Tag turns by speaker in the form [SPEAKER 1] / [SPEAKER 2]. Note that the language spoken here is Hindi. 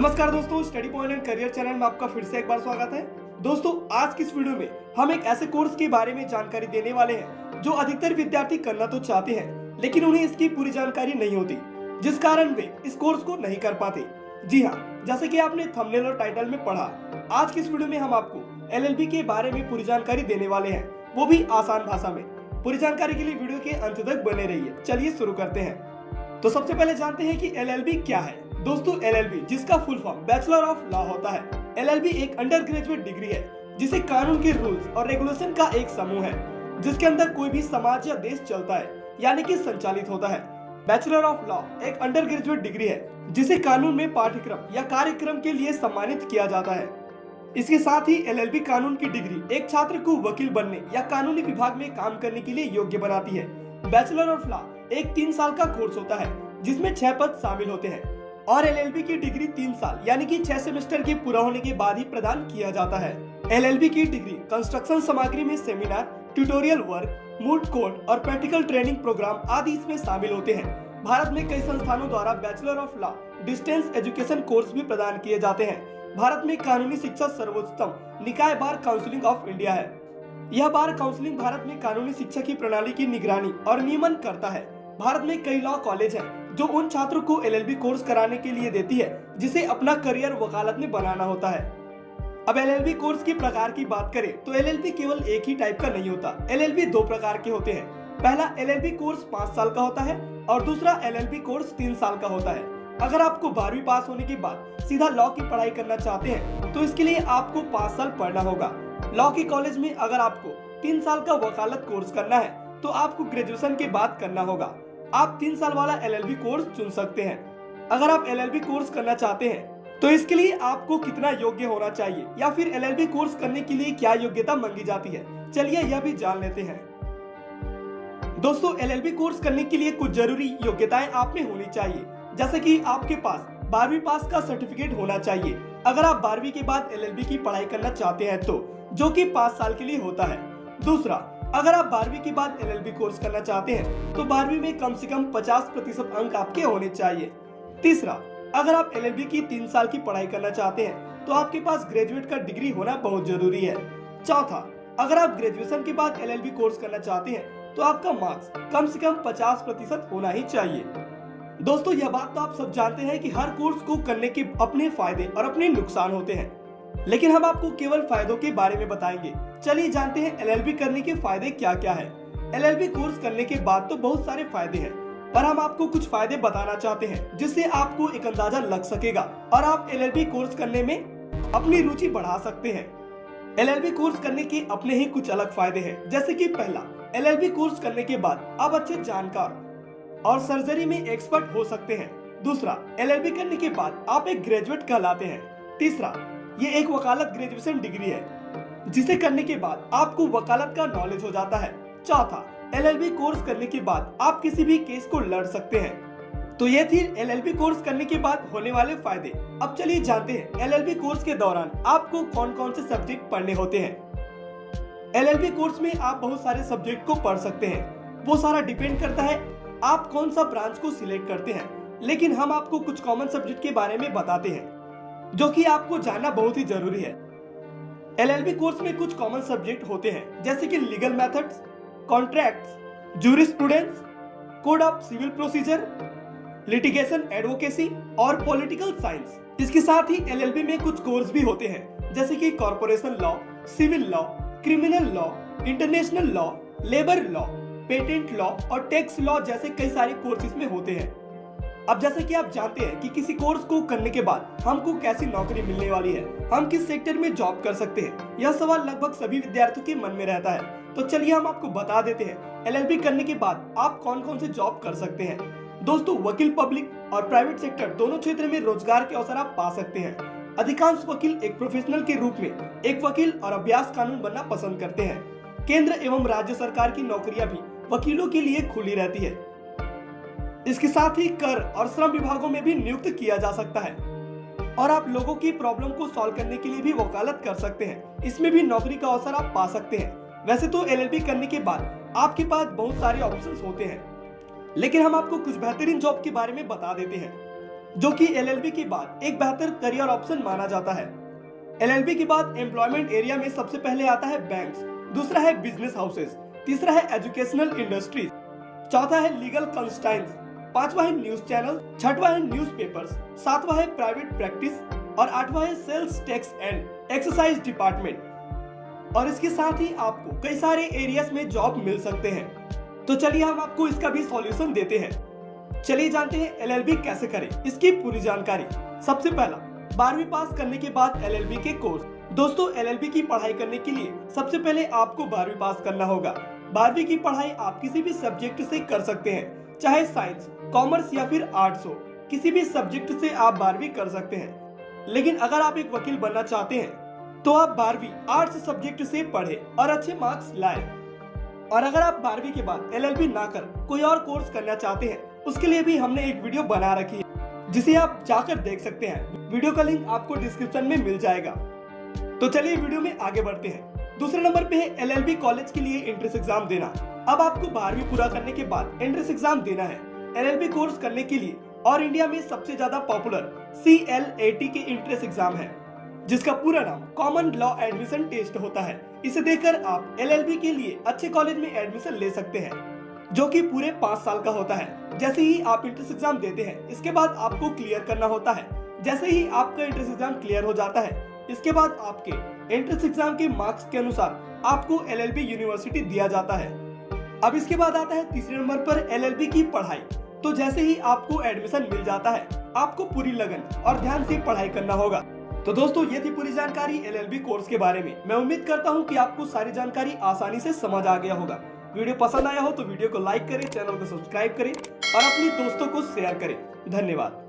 [SPEAKER 1] नमस्कार दोस्तों, study point and career channel में आपका फिर से एक बार स्वागत है। दोस्तों, आज की इस वीडियो में हम एक ऐसे कोर्स के बारे में जानकारी देने वाले हैं जो अधिकतर विद्यार्थी करना तो चाहते हैं, लेकिन उन्हें इसकी पूरी जानकारी नहीं होती, जिस कारण वे इस कोर्स को नहीं कर पाते। जी हाँ, जैसे कि आपने थंबनेल और टाइटल में पढ़ा, आज की इस वीडियो में हम आपको LLB के बारे में पूरी जानकारी देने वाले हैं, वो भी आसान भाषा में। पूरी जानकारी के लिए वीडियो के अंत तक बने रहिए। चलिए शुरू करते हैं। तो सबसे पहले जानते हैं कि LLB क्या है। दोस्तों, LLB जिसका full form bachelor of law होता है। LLB एक अंडर ग्रेजुएट डिग्री है जिसे कानून के रूल्स और रेगुलेशन का एक समूह है जिसके अंदर कोई भी समाज या देश चलता है, यानी कि संचालित होता है। बैचलर ऑफ लॉ एक अंडर ग्रेजुएट डिग्री है जिसे कानून में पाठ्यक्रम या कार्यक्रम के लिए सम्मानित किया जाता है। इसके साथ ही LLB कानून की डिग्री एक छात्र को वकील बनने या कानूनी विभाग में काम करने के लिए योग्य बनाती है। बैचलर ऑफ लॉ एक 3 साल का कोर्स होता है जिसमें 6 पद शामिल होते हैं और LLB की डिग्री 3 साल यानी कि 6 सेमेस्टर के पूरा होने के बाद ही प्रदान किया जाता है। LLB की डिग्री कंस्ट्रक्शन सामग्री में seminar, tutorial work, moot court और प्रैक्टिकल ट्रेनिंग प्रोग्राम आदि इसमें शामिल होते हैं। भारत में कई संस्थानों द्वारा bachelor of law distance education course भी प्रदान किए जाते हैं। भारत में कानूनी शिक्षा सर्वोच्चतम निकाय बार काउंसिलिंग ऑफ इंडिया है। यह बार काउंसिलिंग भारत में कानूनी शिक्षा की प्रणाली की निगरानी और नियमन करता है। भारत में कई लॉ कॉलेज हैं जो उन छात्रों को LLB कोर्स कराने के लिए देती है जिसे अपना करियर वकालत में बनाना होता है। अब LLB कोर्स के प्रकार की बात करें तो LLB केवल एक ही टाइप का नहीं होता। LLB 2 प्रकार के होते हैं। पहला LLB कोर्स 5 साल का होता है और दूसरा LLB कोर्स 3 साल का होता है। अगर आपको 12वीं पास होने के बाद सीधा लॉ की पढ़ाई करना चाहते हैं तो इसके लिए आपको 5 साल पढ़ना होगा। लॉ के कॉलेज में अगर आपको 3 साल का वकालत कोर्स करना है तो आपको ग्रेजुएशन के बाद करना होगा। आप 3 साल वाला LLB कोर्स चुन सकते हैं। अगर आप LLB कोर्स करना चाहते हैं तो इसके लिए आपको कितना योग्य होना चाहिए या फिर LLB कोर्स करने के लिए क्या योग्यता मांगी जाती है, चलिए यह भी जान लेते हैं। दोस्तों, LLB कोर्स करने के लिए कुछ जरूरी योग्यताएं आप में होनी चाहिए, जैसे कि आपके पास 12वीं पास का सर्टिफिकेट होना चाहिए अगर आप 12वीं के बाद LLB की पढ़ाई करना चाहते हैं तो, जो कि 5 साल के लिए होता है। दूसरा, अगर आप 12वीं के बाद LLB कोर्स करना चाहते हैं तो 12वीं में कम से कम 50% अंक आपके होने चाहिए। तीसरा, अगर आप LLB की 3 साल की पढ़ाई करना चाहते हैं तो आपके पास ग्रेजुएट का डिग्री होना बहुत जरूरी है। चौथा, अगर आप ग्रेजुएशन के बाद LLB कोर्स करना चाहते हैं तो आपका मार्क्स कम से कम 50% होना ही चाहिए। दोस्तों, यह बात तो आप सब जानते हैं कि हर कोर्स को करने के अपने फायदे और अपने नुकसान होते हैं, लेकिन हम आपको केवल फायदों के बारे में बताएंगे। चलिए जानते हैं LLB करने के फायदे क्या क्या है। LLB कोर्स करने के बाद तो बहुत सारे फायदे हैं, पर हम आपको कुछ फायदे बताना चाहते हैं जिससे आपको एक अंदाजा लग सकेगा और आप LLB कोर्स करने में अपनी रुचि बढ़ा सकते हैं। LLB कोर्स करने के अपने ही कुछ अलग फायदे हैं, जैसे कि पहला, LLB कोर्स करने के बाद आप अच्छे जानकार और सर्जरी में एक्सपर्ट हो सकते हैं। दूसरा, LLB करने के बाद आप एक ग्रेजुएट कहलाते हैं। तीसरा, ये एक वकालत ग्रेजुएशन डिग्री है जिसे करने के बाद आपको वकालत का नॉलेज हो जाता है। चौथा, LLB कोर्स करने के बाद आप किसी भी केस को लड़ सकते हैं। तो ये थी LLB कोर्स करने के बाद होने वाले फायदे। अब चलिए जानते हैं LLB कोर्स के दौरान आपको कौन कौन से सब्जेक्ट पढ़ने होते हैं। LLB कोर्स में आप बहुत सारे सब्जेक्ट को पढ़ सकते हैं, वो सारा डिपेंड करता है आप कौन सा ब्रांच को सिलेक्ट करते हैं, लेकिन हम आपको कुछ कॉमन सब्जेक्ट के बारे में बताते हैं जो कि आपको जानना बहुत ही जरूरी है। LLB कोर्स में कुछ कॉमन सब्जेक्ट होते हैं, जैसे कि legal methods, contracts, jurisprudence, code of civil procedure, litigation advocacy और पॉलिटिकल साइंस। इसके साथ ही LLB में कुछ कोर्स भी होते हैं, जैसे कि corporation law, civil law, criminal law, international law, labour law, patent law और टैक्स लॉ जैसे कई सारे कोर्स इसमें होते हैं। अब जैसे कि आप जानते हैं कि किसी कोर्स को करने के बाद हमको कैसी नौकरी मिलने वाली है, हम किस सेक्टर में जॉब कर सकते हैं, यह सवाल लगभग सभी विद्यार्थियों के मन में रहता है। तो चलिए हम आपको बता देते हैं LLB करने के बाद आप कौन कौन से जॉब कर सकते हैं। दोस्तों, वकील पब्लिक और प्राइवेट सेक्टर दोनों क्षेत्र में रोजगार के अवसर आप पा सकते हैं। अधिकांश वकील एक प्रोफेशनल के रूप में एक वकील और अभ्यास कानून बनना पसंद करते हैं। केंद्र एवं राज्य सरकार की नौकरियां भी वकीलों के लिए खुली रहती है। इसके साथ ही कर और श्रम विभागों में भी नियुक्त किया जा सकता है और आप लोगों की प्रॉब्लम को सॉल्व करने के लिए भी वकालत कर सकते हैं। इसमें भी नौकरी का अवसर आप पा सकते हैं। वैसे तो LLB करने के बाद आपके पास बहुत सारे ऑप्शंस होते हैं, लेकिन हम आपको कुछ बेहतरीन जॉब के बारे में बता देते हैं। जो कि LLB के बाद एक बेहतर करियर ऑप्शन माना जाता है। LLB के बाद एम्प्लॉयमेंट एरिया में सबसे पहले आता है बैंक्स, दूसरा है बिजनेस हाउसेस, तीसरा है एजुकेशनल इंडस्ट्रीज, चौथा है लीगल कंसल्टेंट्स, पांचवा है न्यूज चैनल, छठवा है न्यूज़पेपर्स, सातवां है प्राइवेट प्रैक्टिस और आठवां है sales tax and exercise department. और इसके साथ ही आपको कई सारे एरियाज में जॉब मिल सकते हैं। तो चलिए हम आपको इसका भी सॉल्यूशन देते हैं। चलिए जानते हैं LLB कैसे करें, इसकी पूरी जानकारी। सबसे पहला, 12वीं पास करने के बाद LLB के कोर्स। दोस्तों, LLB की पढ़ाई करने के लिए सबसे पहले आपको 12वीं पास करना होगा। 12वीं की पढ़ाई आप किसी भी सब्जेक्ट से कर सकते हैं, चाहे साइंस, कॉमर्स या फिर आर्ट्स हो। किसी भी सब्जेक्ट से आप 12वीं कर सकते हैं। लेकिन अगर आप एक वकील बनना चाहते हैं तो आप 12वीं आर्ट्स सब्जेक्ट से पढ़े और अच्छे मार्क्स लाए। और अगर आप 12वीं के बाद LLB ना कर कोई और कोर्स करना चाहते हैं, उसके लिए भी हमने एक वीडियो बना रखी है, जिसे आप जाकर देख सकते हैं। वीडियो का लिंक आपको डिस्क्रिप्शन में मिल जाएगा। तो चलिए वीडियो में आगे बढ़ते हैं। दूसरे नंबर पे है LLB कॉलेज के लिए एंट्रेंस एग्जाम देना। अब आपको 12वीं पूरा करने के बाद एंट्रेंस एग्जाम देना है LLB कोर्स करने के लिए। और इंडिया में सबसे ज्यादा पॉपुलर CLAT के एंट्रेंस एग्जाम है, जिसका पूरा नाम कॉमन लॉ एडमिशन टेस्ट होता है। इसे देकर आप LLB के लिए अच्छे कॉलेज में एडमिशन ले सकते हैं, जो कि पूरे 5 साल का होता है। जैसे ही आप एंट्रेंस एग्जाम देते हैं, इसके बाद आपको क्लियर करना होता है। जैसे ही आपका एंट्रेंस एग्जाम क्लियर हो जाता है, इसके बाद आपके एंट्रेंस एग्जाम के मार्क्स के अनुसार आपको LLB यूनिवर्सिटी दिया जाता है। अब इसके बाद आता है तीसरे नंबर पर LLB की पढ़ाई। तो जैसे ही आपको एडमिशन मिल जाता है, आपको पूरी लगन और ध्यान से पढ़ाई करना होगा। तो दोस्तों, ये थी पूरी जानकारी LLB कोर्स के बारे में। मैं उम्मीद करता हूँ कि आपको सारी जानकारी आसानी से समझ आ गया होगा। वीडियो पसंद आया हो तो वीडियो को लाइक करें, चैनल को सब्सक्राइब करें और अपने दोस्तों को शेयर करें। धन्यवाद।